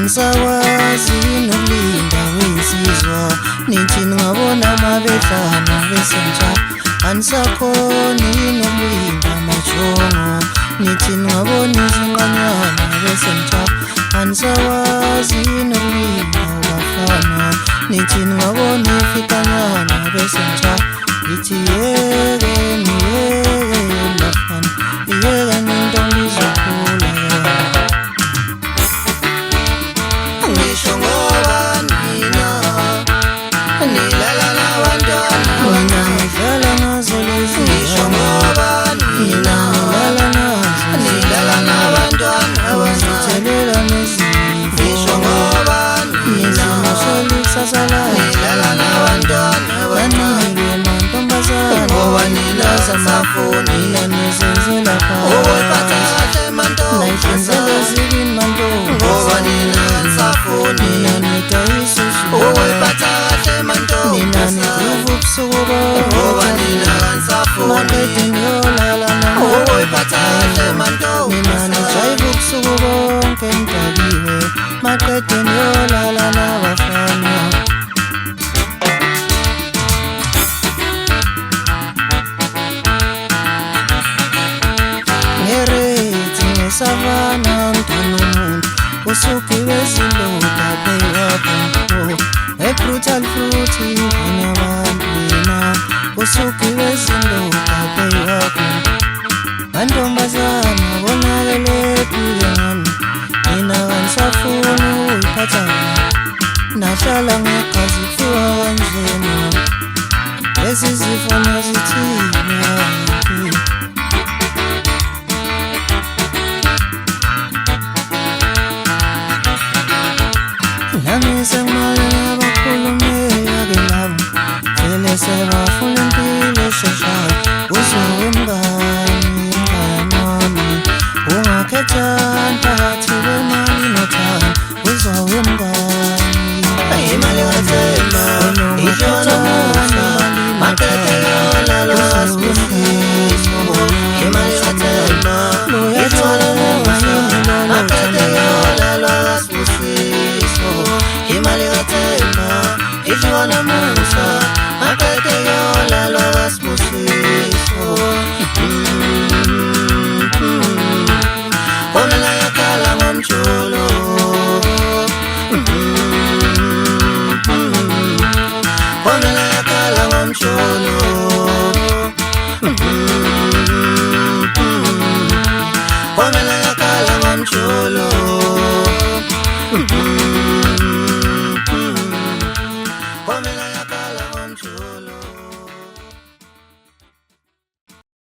anisakwazi nokulinda wensizwa nithini ngabona mabedlana besentsha anisakhoni nokulinda majongo nithini ngabona izinqanyana besentsha anisakwazi nokulinda abafana nithini ngabona ifikanyana besentsha ithi yekeni yekeni bafana yekeni intombi izokhula ngisho ngoba nina nilala nabantwana nidlala ngazo lezi ngisho ngoba nina nilala nabantwana abazithelelwa nezifo ngisho ngoba nina nilala nabantwana abancane mantombazana ngoba nina samafoni nina nizenzela phansi nayihlanzela zibini mantombi ngoba nina safoni nina nidayisushi nina niduva ubusuku ngoba nina safoni maqede ngiyolala nina nijayiva ubusuku bonke nidakiwe maqede ngiyolala nabafana ngerethi ngesavana mntwana umuntu usukiwe zindoda beyiwapho nge-brutal fruity khona abantu wena usukiwe zindoda beyiwapho mantombazana bonakelephile ngani mina kanisafuni uyiphatha nahlala ngegazi kuthiwa kanjena lezi zifo nazithina nami sengimale abakhulumeka-ke labo vele sebafuna impilo esheshayo uzwe mngani wami ungakhethani phakathi kwemali nothando uzwe mngani imali kathemba ishona musa maqede yolalo asibusiso imali kathemba ishona musa maqede yolalo asibusiso imali kathemba ishona musa maqede yolalo asibusiso bona la yakhala ngomjolo bona la yakhala ngomjolo bona la yakhala ngomjolo bona la